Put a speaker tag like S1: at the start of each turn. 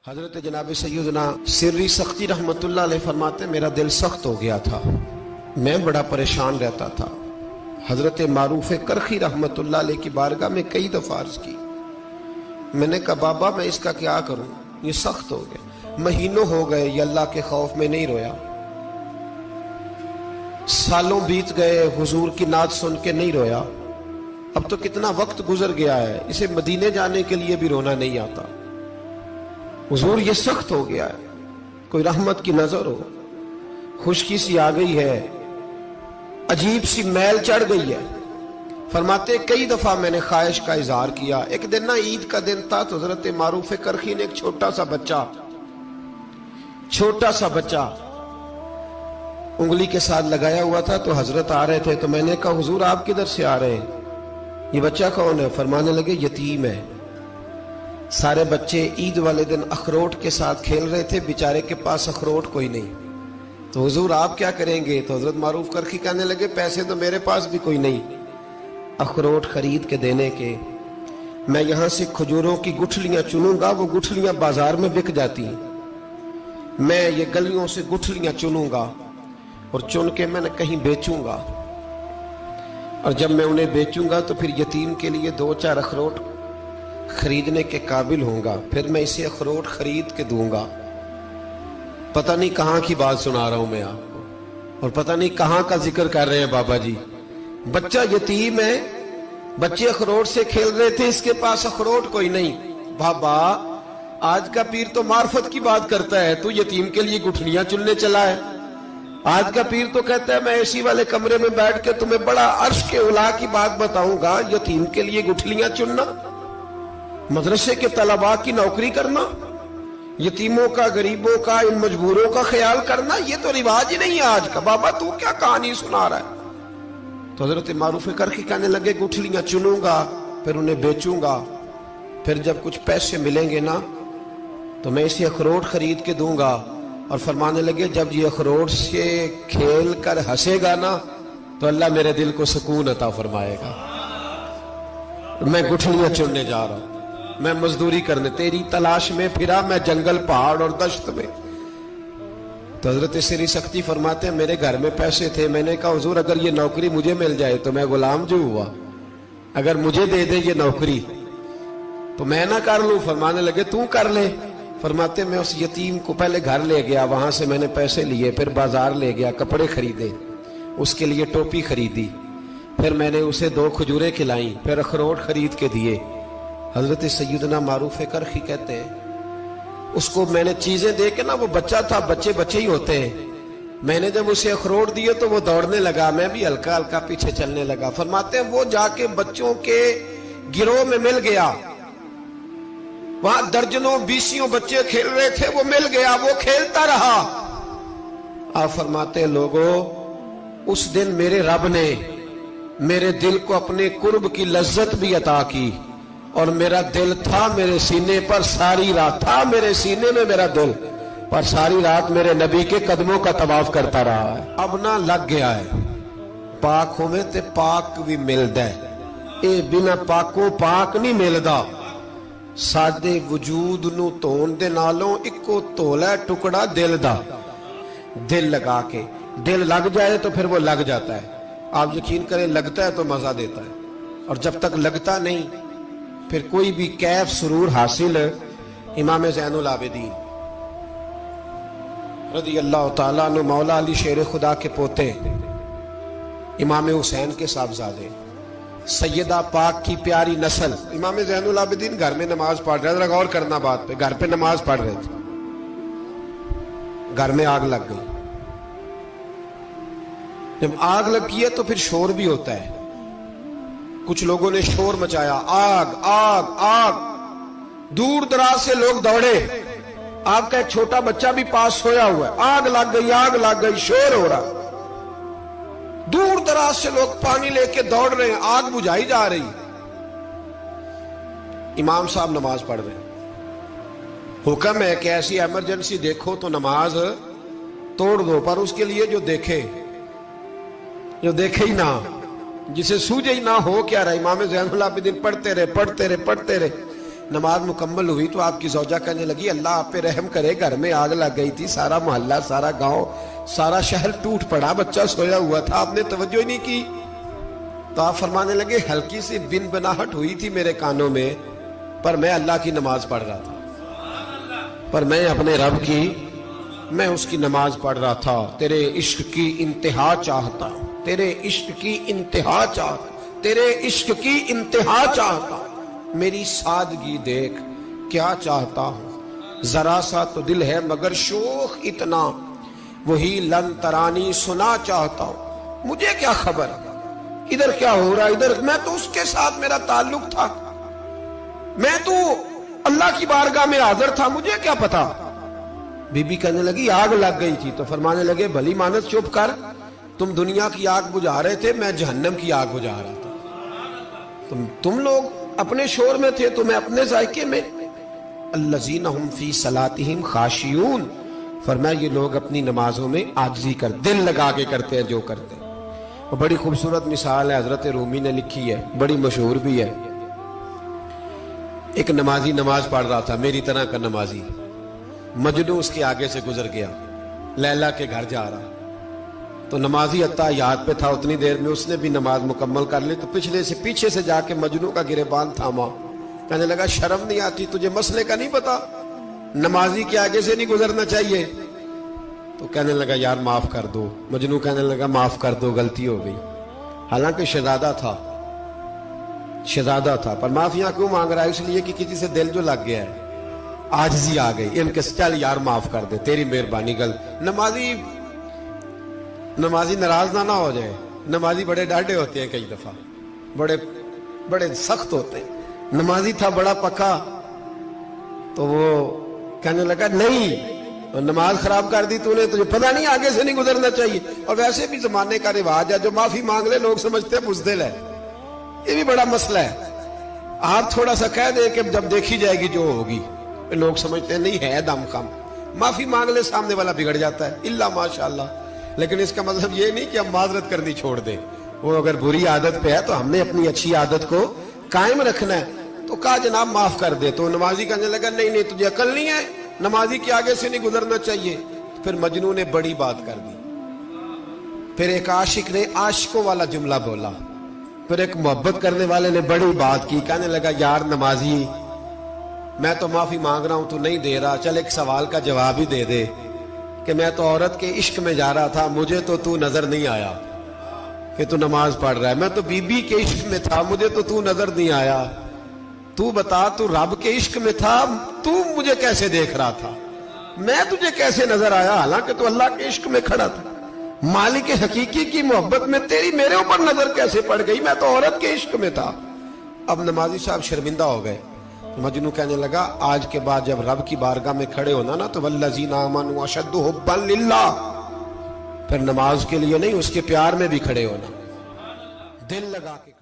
S1: حضرت جناب سیدنا سری سختی رحمتullah علیہ فرماتے میرا دل سخت ہو گیا تھا، میں بڑا پریشان رہتا تھا۔ حضرت معروف کرخی رحمتullah علیہ کی بارگاہ میں کئی دفعہ عرض کی، میں نے کہا بابا میں اس کا کیا کروں، یہ سخت ہو گیا، مہینوں ہو گئے یہ اللہ کے خوف میں نہیں رویا، سالوں بیت گئے حضور کی نعت سن کے نہیں رویا، اب تو کتنا وقت گزر گیا ہے، اسے مدینے جانے کے لیے بھی رونا نہیں آتا، حضور یہ سخت ہو گیا ہے، کوئی رحمت کی نظر ہو، خشکی سی آ گئی ہے، عجیب سی میل چڑھ گئی ہے۔ فرماتے کئی دفعہ میں نے خواہش کا اظہار کیا۔ ایک دن عید کا دن تھا تو حضرت معروف کرخی نے ایک چھوٹا سا بچہ انگلی کے ساتھ لگایا ہوا تھا، تو حضرت آ رہے تھے تو میں نے کہا حضور آپ کدھر سے آ رہے ہیں، یہ بچہ کون ہے؟ فرمانے لگے یتیم ہے۔ سارے بچے عید والے دن اخروٹ کے ساتھ کھیل رہے تھے، بیچارے کے پاس اخروٹ کوئی نہیں، تو حضور آپ کیا کریں گے؟ تو حضرت معروف کرخی کہنے لگے پیسے تو میرے پاس بھی کوئی نہیں اخروٹ خرید کے دینے کے، میں یہاں سے کھجوروں کی گٹھلیاں چنوں گا، وہ گٹھلیاں بازار میں بک جاتی ہیں، میں یہ گلیوں سے گٹھلیاں چنوں گا اور چن کے میں نے کہیں بیچوں گا، اور جب میں انہیں بیچوں گا تو پھر یتیم کے لیے 2-4 اخروٹ خریدنے کے قابل ہوں گا، پھر میں اسے اخروٹ خرید کے دوں گا۔ پتہ نہیں کہاں کی بات سنا رہا ہوں میں آپ کو، اور پتہ نہیں کہاں کا ذکر کر رہے ہیں بابا جی۔ بچہ یتیم ہے، بچے اخروٹ سے کھیل رہے تھے، اس کے پاس اخروٹ کوئی نہیں۔ بابا آج کا پیر تو معرفت کی بات کرتا ہے، تو یتیم کے لیے گٹھلیاں چننے چلا ہے۔ آج کا پیر تو کہتا ہے میں اے سی والے کمرے میں بیٹھ کے تمہیں بڑا عرش کے اعلیٰ کی بات بتاؤں گا، یتیم کے لیے گٹھلیاں چننا، مدرسے کے طلباء کی نوکری کرنا، یتیموں کا، غریبوں کا، ان مجبوروں کا خیال کرنا، یہ تو رواج ہی نہیں ہے آج کا۔ بابا تو کیا کہانی سنا رہا ہے؟ تو حضرت معروف کرخی کہنے لگے گٹھلیاں چنوں گا، پھر انہیں بیچوں گا، پھر جب کچھ پیسے ملیں گے نا تو میں اسے اخروٹ خرید کے دوں گا، اور فرمانے لگے جب یہ اخروٹ سے کھیل کر ہنسے گا نا تو اللہ میرے دل کو سکون عطا فرمائے گا۔ میں گٹھلیاں چننے جا رہا ہوں، میں مزدوری کرنے، تیری تلاش میں پھرا میں جنگل پہاڑ اور دشت میں۔ تو حضرت سری سختی فرماتے ہیں میرے گھر میں پیسے تھے، میں نے کہا حضور اگر یہ نوکری مجھے مل جائے تو میں غلام جو ہوا، اگر مجھے دے دے یہ نوکری تو میں نہ کر لوں؟ فرمانے لگے تو کر لے۔ فرماتے میں اس یتیم کو پہلے گھر لے گیا، وہاں سے میں نے پیسے لیے، پھر بازار لے گیا، کپڑے خریدے، اس کے لیے ٹوپی خریدی، پھر میں نے اسے 2 کھجوریں کھلائیں، پھر اخروٹ خرید کے دیے۔ حضرت سیدنا معروف کرخی کہتے ہیں اس کو میں نے چیزیں دے کے نا، وہ بچہ تھا، بچے ہی ہوتے ہیں، میں نے جب اسے اخروٹ دیے تو وہ دوڑنے لگا، میں بھی ہلکا ہلکا پیچھے چلنے لگا۔ فرماتے ہیں وہ جا کے بچوں کے گروہ میں مل گیا، وہاں درجنوں 20 بچے کھیل رہے تھے، وہ مل گیا، وہ کھیلتا رہا۔ آپ فرماتے ہیں لوگوں اس دن میرے رب نے میرے دل کو اپنے قرب کی لذت بھی عطا کی، اور میرا دل تھا میرے سینے پر ساری رات، تھا میرے سینے میں میرا دل، پر ساری رات میرے نبی کے قدموں کا طواف کرتا رہا ہے۔ اب نہ لگ گیا ہے، پاک ہوئے تے پاک بھی ملدا ہے، اے بنا پاکوں پاک نہیں ملدا۔ سادے وجود نو تون دے نالوں اکو تولا ٹکڑا دل دا، دل لگا کے، دل لگ جائے تو پھر وہ لگ جاتا ہے۔ آپ یقین کریں لگتا ہے تو مزہ دیتا ہے، اور جب تک لگتا نہیں پھر کوئی بھی کیف سرور حاصل۔ امام زین العابدین رضی اللہ تعالیٰ عنہ مولا علی شیر خدا کے پوتے، امام حسین کے صاحبزادے، سیدہ پاک کی پیاری نسل، امام زین العابدین گھر میں نماز پڑھ رہے تھے، غور کرنا بات پہ، گھر پہ نماز پڑھ رہے تھے، گھر میں آگ لگ گئی۔ جب آگ لگی ہے تو پھر شور بھی ہوتا ہے، کچھ لوگوں نے شور مچایا، آگ آگ آگ، دور دراز سے لوگ دوڑے، آپ کا ایک چھوٹا بچہ بھی پاس سویا ہوا ہے، آگ لگ گئی، شور ہو رہا، دور دراز سے لوگ پانی لے کے دوڑ رہے ہیں، آگ بجھائی جا رہی۔ امام صاحب نماز پڑھ رہے ہیں، حکم ہے کہ ایسی ایمرجنسی دیکھو تو نماز توڑ دو، پر اس کے لیے جو دیکھے ہی نہ، جسے سوجے ہی نہ ہو کیا رہا۔ امام زین العابدین پڑھتے رہے، نماز مکمل ہوئی تو آپ کی زوجہ کہنے لگی اللہ آپ پہ رحم کرے، گھر میں آگ لگ گئی تھی، سارا محلہ، سارا گاؤں، سارا شہر ٹوٹ پڑا، بچہ سویا ہوا تھا، آپ نے توجہ ہی نہیں کی۔ تو آپ فرمانے لگے ہلکی سی بن بناہٹ ہوئی تھی میرے کانوں میں، پر میں اللہ کی نماز پڑھ رہا تھا، پر میں اپنے رب کی، میں اس کی نماز پڑھ رہا تھا، تیرے عشق کی انتہا چاہتا، تیرے عشق کی انتہا چاہتا، تیرے عشق کی انتہا چاہتا، میری سادگی دیکھ کیا چاہتا ہوں، ذرا سا تو دل ہے مگر شوق اتنا، وہی لن ترانی سنا چاہتا ہوں، مجھے کیا خبر ادھر کیا ہو رہا، ادھر میں تو اس کے ساتھ میرا تعلق تھا، میں تو اللہ کی بارگاہ میں حاضر تھا، مجھے کیا پتا۔ بی بی کہنے لگی آگ لگ گئی تھی، تو فرمانے لگے بھلی مانت چپ کر، تم دنیا کی آگ بجھا رہے تھے، میں جہنم کی آگ بجھا رہا تھا، تم لوگ اپنے شور میں تھے تو میں اپنے ذائقے میں۔ الذین ہم فی صلاتہم خاشعون، فرمایا یہ لوگ اپنی نمازوں میں عاجزی کر، دل لگا کے کرتے ہیں جو کرتے ہیں۔ اور بڑی خوبصورت مثال ہے، حضرت رومی نے لکھی ہے، بڑی مشہور بھی ہے۔ ایک نمازی نماز پڑھ رہا تھا، میری طرح کا نمازی، مجنو اس کے آگے سے گزر گیا، لیلا کے گھر جا رہا، تو نمازی اتحیات پہ تھا، اتنی دیر میں اس نے بھی نماز مکمل کر لی، تو پیچھے سے جا کے مجنو کا گریبان تھاما، کہنے لگا شرم نہیں آتی تجھے، مسئلے کا نہیں پتا، نمازی کے آگے سے نہیں گزرنا چاہیے؟ تو کہنے لگا یار معاف کر دو، مجنو کہنے لگا معاف کر دو، غلطی ہو گئی، حالانکہ شہزادہ تھا، پر معافیاں کیوں مانگ رہا ہے؟ اس لیے کہ کسی سے دل جو لگ گیا ہے، عاجزی آ گئی، ان کے چل یار معاف کر دے، تیری مہربانی، نمازی ناراض نہ ہو جائے، نمازی بڑے ڈاڈے ہوتے ہیں، کئی دفعہ بڑے سخت ہوتے ہیں، نمازی تھا بڑا پکا، تو وہ کہنے لگا نہیں، نماز خراب کر دی تو نے، تجھے پتہ نہیں آگے سے نہیں گزرنا چاہیے، اور ویسے بھی زمانے کا رواج ہے جو معافی مانگ لے لوگ سمجھتے ہیں بزدل ہے، یہ بھی بڑا مسئلہ ہے۔ آپ تھوڑا سا کہہ دیں کہ جب دیکھی جائے گی جو ہوگی، لوگ سمجھتے ہیں نہیں ہے دم کم، معافی مانگ لے سامنے والا بگڑ جاتا ہے، اللہ ماشاءاللہ، لیکن اس کا مطلب یہ نہیں کہ ہم معذرت کرنی چھوڑ دیں، وہ اگر بری عادت پہ ہے تو ہم نے اپنی اچھی عادت کو قائم رکھنا ہے، تو کہا جناب معاف کر دے، تو نمازی کہنے لگا نہیں تجھے عقل نہیں ہے، نمازی کے آگے سے نہیں گزرنا چاہیے۔ پھر مجنون نے بڑی بات کر دی، پھر ایک عاشق نے عاشقوں والا جملہ بولا، پھر ایک محبت کرنے والے نے بڑی بات کی، کہنے لگا یار نمازی میں تو معافی مانگ رہا ہوں تو نہیں دے رہا، چل ایک سوال کا جواب ہی دے دے کہ میں تو عورت کے عشق میں جا رہا تھا، مجھے تو نظر نہیں آیا کہ تو نماز پڑھ رہا ہے، میں تو بی بی کے عشق میں تھا، مجھے تو نظر نہیں آیا، تو بتا تو رب کے عشق میں تھا، تو مجھے کیسے دیکھ رہا تھا، میں تجھے کیسے نظر آیا، حالانکہ تو اللہ کے عشق میں کھڑا تھا، مالک حقیقی کی محبت میں تیری میرے اوپر نظر کیسے پڑ گئی، میں تو عورت کے عشق میں تھا۔ اب نمازی صاحب شرمندہ ہو گئے، مجنو کہنے لگا آج کے بعد جب رب کی بارگاہ میں کھڑے ہونا نا تو والذین آمنوا اشد حبا للہ، پھر نماز کے لیے نہیں اس کے پیار میں بھی کھڑے ہونا، دل لگا کے